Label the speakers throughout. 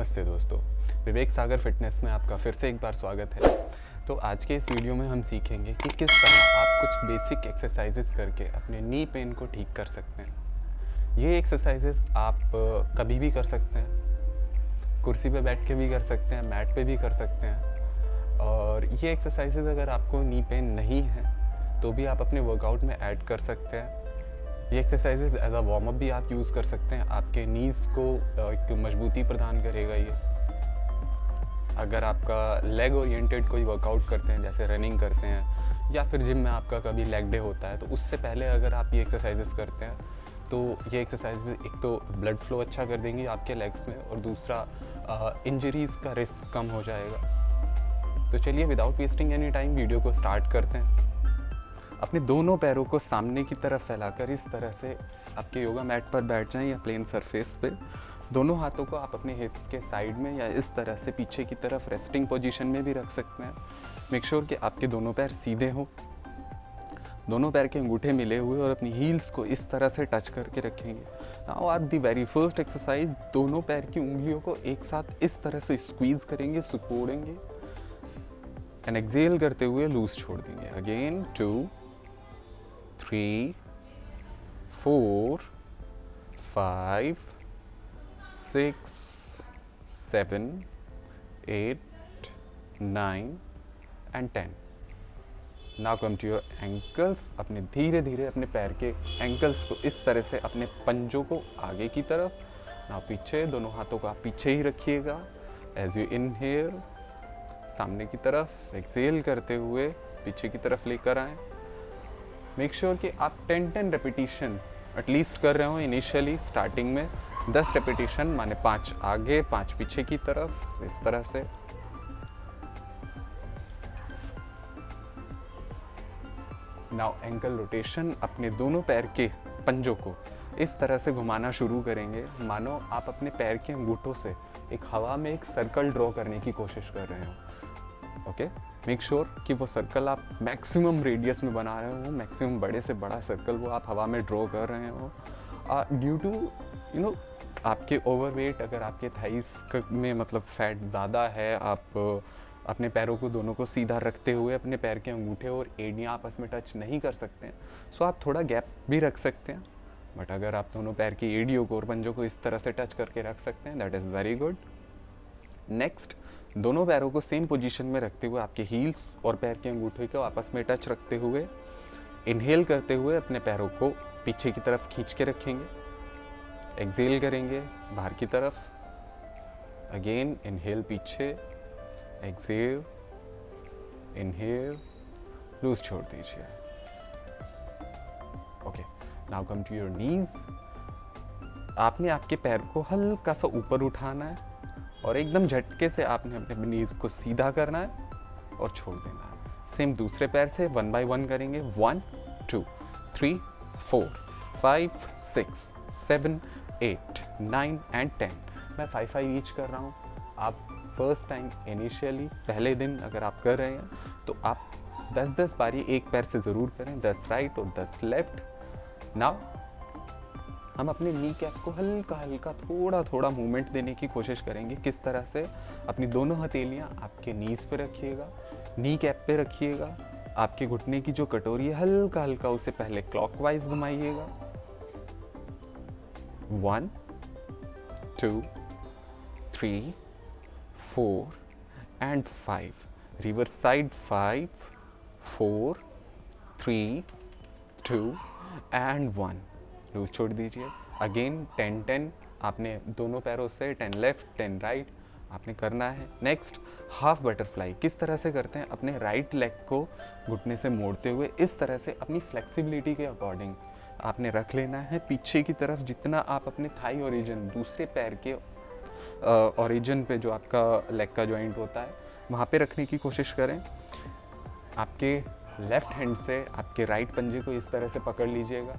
Speaker 1: नमस्ते दोस्तों, विवेक सागर फिटनेस में आपका फिर से एक बार स्वागत है। तो आज के इस वीडियो में हम सीखेंगे कि किस तरह आप कुछ बेसिक एक्सरसाइजेस करके अपने नी पेन को ठीक कर सकते हैं। ये एक्सरसाइजेस आप कभी भी कर सकते हैं, कुर्सी पे बैठ के भी कर सकते हैं, मैट पे भी कर सकते हैं। और ये एक्सरसाइजेस अगर आपको नी पेन नहीं है तो भी आप अपने वर्कआउट में ऐड कर सकते हैं। ये exercises as a warm up भी आप यूज़ कर सकते हैं, आपके नीज़ को एक मजबूती प्रदान करेगा ये। अगर आपका लेग ओरिएंटेड कोई वर्कआउट करते हैं, जैसे रनिंग करते हैं या फिर जिम में आपका कभी लेग डे होता है, तो उससे पहले अगर आप ये एक्सरसाइजेस करते हैं तो ये एक्सरसाइजेज एक तो ब्लड फ्लो अच्छा कर देंगी आपके लेग्स में, और दूसरा इंजरीज़ का रिस्क कम हो जाएगा। तो चलिए without wasting any time video को स्टार्ट करते हैं। अपने दोनों पैरों को सामने की तरफ फैलाकर इस तरह से आपके योगा मैट पर बैठ जाएं या प्लेन सरफेस पे। दोनों हाथों को आप अपने हिप्स के साइड में या इस तरह से पीछे की तरफ रेस्टिंग पोजीशन में भी रख सकते हैं। मेक श्योर कि आपके दोनों पैर सीधे हों, दोनों पैर के अंगूठे मिले हुए, और अपनी हील्स को इस तरह से टच करके रखेंगे। नाउ आप दी वेरी फर्स्ट एक्सरसाइज दोनों पैर की उंगलियों को एक साथ इस तरह से स्क्वीज करेंगे, सिकोड़ेंगे, एंड एक्सेल करते हुए लूज छोड़ देंगे। Again 2 3 4 5 6 7 8 9 and 10। Now come to your ankles. अपने धीरे धीरे अपने पैर के एंकल्स को इस तरह से अपने पंजों को आगे की तरफ, नाउ पीछे, दोनों हाथों को आप पीछे ही रखिएगा। एज यू इनहेल सामने की तरफ, एक्सेल करते हुए पीछे की तरफ लेकर आएं। मेक श्योर कि आप 10 रेपिटेशन एटलीस्ट कर रहे हो इनिशियली स्टार्टिंग में। 10 रेपिटेशन माने 5 आगे 5 पीछे की तरफ, इस तरह से। Now ankle rotation. अपने दोनों पैर के पंजों को इस तरह से घुमाना शुरू करेंगे मानो आप अपने पैर के अंगूठों से एक हवा में एक सर्कल ड्रॉ करने की कोशिश कर रहे हो। ओके, मेक श्योर कि वो सर्कल आप मैक्सिमम रेडियस में बना रहे हो, मैक्सिमम बड़े से बड़ा सर्कल वो आप हवा में ड्रॉ कर रहे हो। ड्यू टू आपके ओवरवेट, अगर आपके थाइस में मतलब फैट ज़्यादा है, आप अपने पैरों को दोनों को सीधा रखते हुए अपने पैर के अंगूठे और एड़ियाँ आपस में टच नहीं कर सकते हैं, सो आप थोड़ा गैप भी रख सकते हैं। बट अगर आप दोनों पैर की एड़ियों को और पंजों को इस तरह से टच करके रख सकते हैं, that is very good. Next, दोनों पैरों को सेम पोजीशन में रखते हुए आपके हील्स और पैर के अंगूठे को आपस में टच रखते हुए इनहेल करते हुए अपने पैरों को पीछे की तरफ खींच के रखेंगे। एक्सेल करेंगे बाहर की तरफ। अगेन इनहेल पीछे, एक्सेल, इनहेल, लूज छोड़ दीजिए। Okay, now come to your knees. आपने आपके पैर को हल्का सा ऊपर उठाना है और एकदम झटके से आपने अपने नीज को सीधा करना है और छोड़ देना है। सेम दूसरे पैर से 1 बाय 1 करेंगे। 1 2 3 4 5 6 7 8 9 एंड 10। मैं 5 ईच कर रहा हूँ। आप फर्स्ट टाइम इनिशियली पहले दिन अगर आप कर रहे हैं तो आप 10-10 बारी एक पैर से ज़रूर करें, 10 राइट और 10 लेफ्ट। नाउ हम अपने नी कैप को हल्का हल्का थोड़ा थोड़ा मूवमेंट देने की कोशिश करेंगे। किस तरह से? अपनी दोनों हथेलियां आपके नीज पे रखिएगा, नी कैप पे रखिएगा। आपके घुटने की जो कटोरी है हल्का हल्का उसे पहले क्लॉकवाइज घुमाइएगा। 1 2 3 4 and 5। Reverse side 5 4 3 2 and 1। Loose छोड़ दीजिए। अगेन 10-10। आपने दोनों पैरों से 10 लेफ्ट 10 राइट आपने करना है। Next, half butterfly. किस तरह से करते हैं? अपने राइट लेग को घुटने से मोड़ते हुए इस तरह से अपनी फ्लेक्सिबिलिटी के अकॉर्डिंग आपने रख लेना है पीछे की तरफ। जितना आप अपने थाई ओरिजिन, दूसरे पैर के ओरिजिन पे जो आपका लेग का जॉइंट होता है वहाँ पे रखने की कोशिश करें। आपके लेफ्ट हैंड से आपके राइट पंजे को इस तरह से पकड़ लीजिएगा।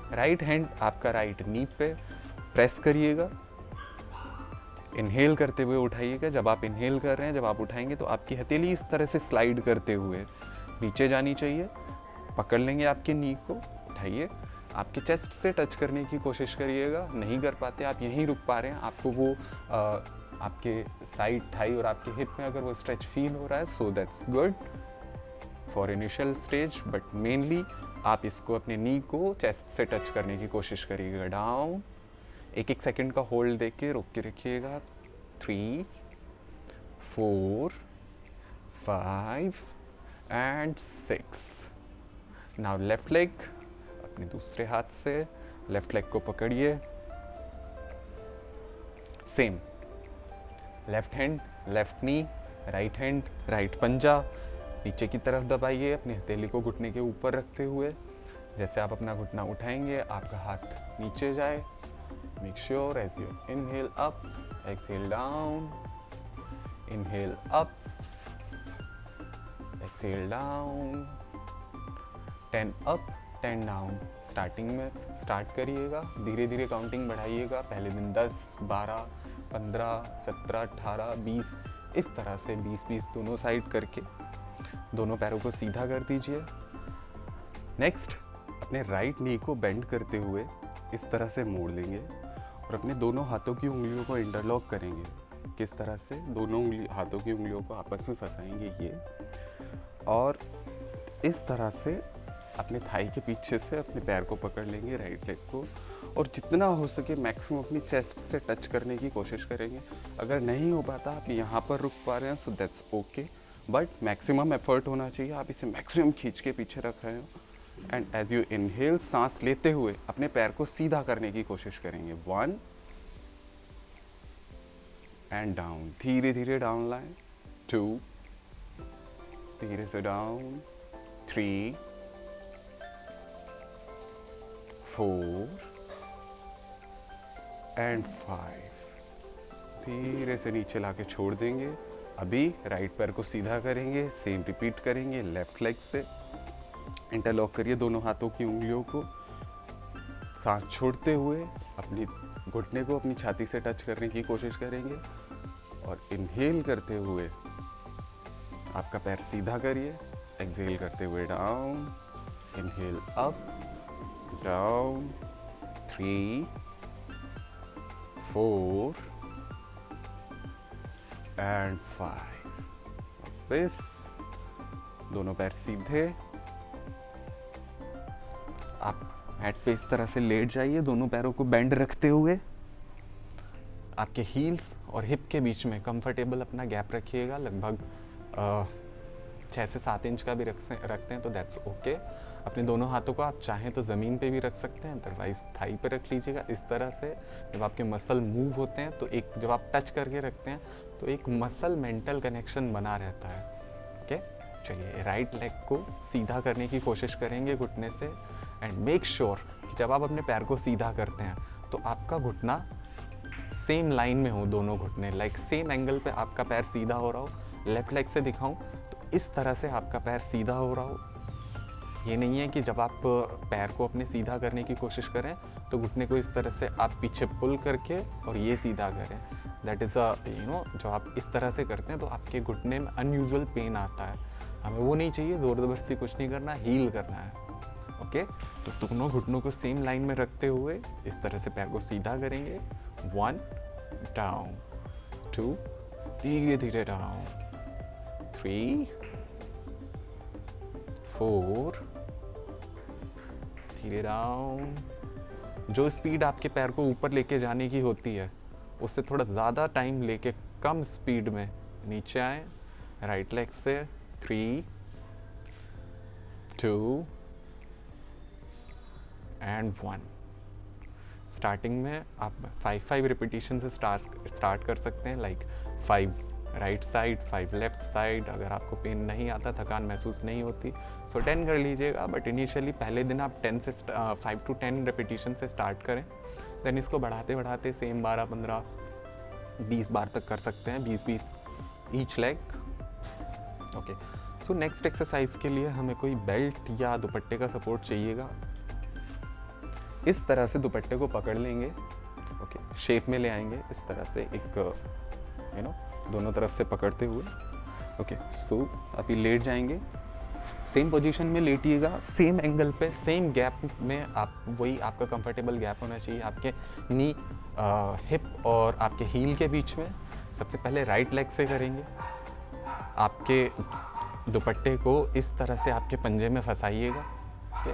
Speaker 1: राइट हैंड आपका राइट नी पे प्रेस करिएगा। इनहेल करते हुए उठाइएगा। जब आप इनहेल कर रहे हैं, जब आप उठाएंगे तो आपकी हथेली इस तरह से स्लाइड करते हुए नीचे जानी चाहिए। पकड़ लेंगे आपके नी को, उठाइए। आपके चेस्ट से टच करने की कोशिश करिएगा, नहीं कर पाते, आप यहीं रुक पा रहे हैं, आपको वो आपके साइड थाई और आपके हिप में अगर वो स्ट्रेच फील हो रहा है, so that's good for initial stage. But mainly आप इसको अपने नी को चेस्ट से टच करने की कोशिश करिएगा। डाउन, एक सेकंड का होल्ड देके रोक के रखिएगा। 3 4 5 एंड 6। नाउ लेफ्ट लेग, अपने दूसरे हाथ से लेफ्ट लेग को पकड़िए। सेम लेफ्ट हैंड लेफ्ट नी, राइट हैंड राइट पंजा, नीचे की तरफ दबाइए अपनी हथेली को घुटने के ऊपर रखते हुए। जैसे आप अपना घुटना उठाएंगे आपका हाथ नीचे जाए। Make sure as you inhale up, exhale down, inhale up, exhale down, 10 up 10 down. Starting में स्टार्ट करिएगा, धीरे धीरे काउंटिंग बढ़ाइएगा। पहले दिन 10 12 15 17 18 20, इस तरह से 20-20 दोनों साइड करके दोनों पैरों को सीधा कर दीजिए। नेक्स्ट, अपने राइट नी को बेंड करते हुए इस तरह से मोड़ लेंगे और अपने दोनों हाथों की उंगलियों को इंटरलॉक करेंगे। किस तरह से? दोनों हाथों की उंगलियों को आपस में फंसाएंगे ये, और इस तरह से अपने थाई के पीछे से अपने पैर को पकड़ लेंगे, राइट लेग को, और जितना हो सके मैक्सिमम अपनी चेस्ट से टच करने की कोशिश करेंगे। अगर नहीं हो पाता, आप यहाँ पर रुक पा रहे हैं, so that's okay, but maximum effort होना चाहिए। आप इसे मैक्सिमम खींच के पीछे रख रहे हो। एंड एज यू इनहेल, सांस लेते हुए अपने पैर को सीधा करने की कोशिश करेंगे। 1 एंड डाउन, धीरे धीरे डाउन लाएं। 2, धीरे से डाउन। 3 4 एंड 5, धीरे से नीचे लाके छोड़ देंगे। अभी राइट पैर को सीधा करेंगे, सेम रिपीट करेंगे। लेफ्ट लेग से इंटरलॉक करिए दोनों हाथों की उंगलियों को, सांस छोड़ते हुए अपनी घुटने को अपनी छाती से टच करने की कोशिश करेंगे, और इनहेल करते हुए आपका पैर सीधा करिए। एक्सहेल करते हुए down, inhale up, down. 3 4 and 5। वापस दोनों पैर सीधे। आप मैट पे इस तरह से लेट जाइए, दोनों पैरों को बेंड रखते हुए। आपके हील्स और हिप के बीच में कंफर्टेबल अपना गैप रखिएगा, लगभग 6 से 7 इंच का भी रखते हैं तो दैट्स ओके। अपने दोनों हाथों को आप चाहें तो ज़मीन पे भी रख सकते हैं, अदरवाइज थाई पे रख लीजिएगा। इस तरह से जब आपके मसल मूव होते हैं तो एक, जब आप टच करके रखते हैं तो एक मसल मेंटल कनेक्शन बना रहता है। ओके, चलिए राइट लेग को सीधा करने की कोशिश करेंगे घुटने से। एंड मेक श्योर कि जब आप अपने पैर को सीधा करते हैं तो आपका घुटना सेम लाइन में हो, दोनों घुटने लाइक सेम एंगल पे आपका पैर सीधा हो रहा हो। लेफ्ट लेग से दिखाऊं तो इस तरह से आपका पैर सीधा हो रहा हो। ये नहीं है कि जब आप पैर को अपने सीधा करने की कोशिश करें तो घुटने को इस तरह से आप पीछे पुल करके और ये सीधा करें। दैट इज़ जब आप इस तरह से करते हैं तो आपके घुटने में अनयूजुअल पेन आता है। हमें वो नहीं चाहिए, ज़ोर ज़बरदस्ती कुछ नहीं करना, हील करना है। ओके, तो दोनों घुटनों को सेम लाइन में रखते हुए इस तरह से पैर को सीधा करेंगे। 1 डाउन, 2 धीरे धीरे डाउन, 3 4 धीरे डाउन। जो स्पीड आपके पैर को ऊपर लेके जाने की होती है उससे थोड़ा ज़्यादा टाइम लेके कम स्पीड में नीचे आए। राइट लेग से 3 2 एंड 1। स्टार्टिंग में आप 5 रिपीटिशन से स्टार्ट कर सकते हैं, like 5 right side, 5 left side. अगर आपको पेन नहीं आता, थकान महसूस नहीं होती, सो 10 कर लीजिएगा। बट इनिशियली पहले दिन आप 5 to 10 रिपीटिशन से स्टार्ट करें, देन इसको बढ़ाते बढ़ाते सेम 12 15 20 बार तक कर सकते हैं, 20 each leg. Okay, so next exercise के लिए हमें कोई बेल्ट या दुपट्टे का सपोर्ट चाहिएगा। इस तरह से दुपट्टे को पकड़ लेंगे, ओके, शेप में ले आएंगे इस तरह से, एक दोनों तरफ से पकड़ते हुए। ओके, सो अभी लेट जाएंगे सेम पोजीशन में लेटिएगा, सेम एंगल पे, सेम गैप में, आप वही आपका कंफर्टेबल गैप होना चाहिए आपके नी, हिप और आपके हील के बीच में। सबसे पहले राइट लेग से करेंगे। आपके दुपट्टे को इस तरह से आपके पंजे में फंसाइएगा। ओके,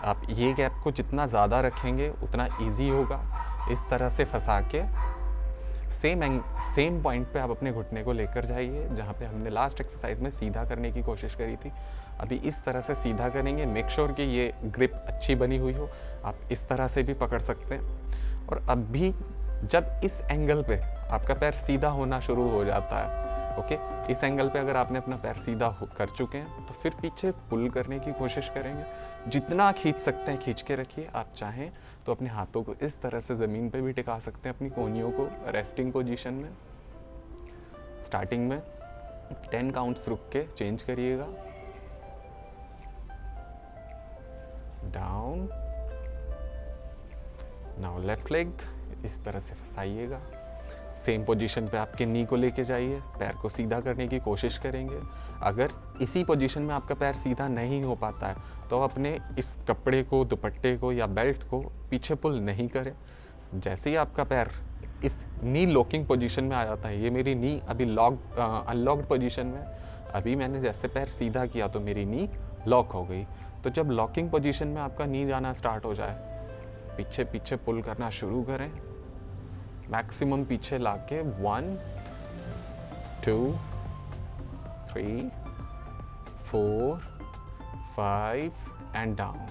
Speaker 1: आप ये गैप को जितना ज़्यादा रखेंगे उतना इजी होगा। इस तरह से फंसा के सेम पॉइंट पे आप अपने घुटने को लेकर जाइए, जहाँ पे हमने लास्ट एक्सरसाइज में सीधा करने की कोशिश करी थी। अभी इस तरह से सीधा करेंगे। मेक श्योर कि ये ग्रिप अच्छी बनी हुई हो। आप इस तरह से भी पकड़ सकते हैं। और अब भी जब इस एंगल पे आपका पैर सीधा होना शुरू हो जाता है, ओके, इस एंगल पे अगर आपने अपना पैर सीधा कर चुके हैं तो फिर पीछे पुल करने की कोशिश करेंगे। जितना खींच सकते हैं खींच के रखिए। आप चाहें तो अपने हाथों को इस तरह से ज़मीन पे भी टिका सकते हैं, अपनी कोहनियों को रेस्टिंग पोजीशन में। स्टार्टिंग में 10 काउंट्स रुक के चेंज करिएगा। डाउन। नाउ लेफ्ट लेग इस तरह से फंसाइएगा। सेम पोजीशन पे आपके नी को लेके जाइए, पैर को सीधा करने की कोशिश करेंगे। अगर इसी पोजीशन में आपका पैर सीधा नहीं हो पाता है तो अपने इस कपड़े को, दुपट्टे को या बेल्ट को पीछे पुल नहीं करें। जैसे ही आपका पैर इस नी लॉकिंग पोजीशन में आ जाता है, ये मेरी नी अभी अनलॉक्ड पोजीशन में, अभी मैंने जैसे पैर सीधा किया तो मेरी नी लॉक हो गई। तो जब लॉकिंग पोजीशन में आपका नी जाना स्टार्ट हो जाए, पीछे पीछे पुल करना शुरू करें। मैक्सिमम पीछे लाके 1 2 3 4 5 एंड डाउन।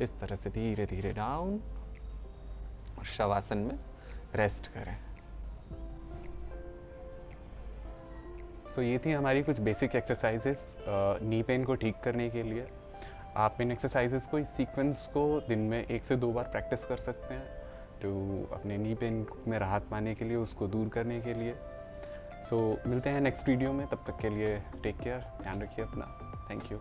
Speaker 1: इस तरह से धीरे धीरे डाउन और शवासन में रेस्ट करें। सो ये थी हमारी कुछ बेसिक एक्सरसाइजेस नी पेन को ठीक करने के लिए। आप इन एक्सरसाइजेस को, इस सीक्वेंस को दिन में 1 से 2 बार प्रैक्टिस कर सकते हैं, तो अपने नी पेन में राहत पाने के लिए, उसको दूर करने के लिए। सो मिलते हैं नेक्स्ट वीडियो में, तब तक के लिए टेक केयर, ध्यान रखिए अपना। Thank you.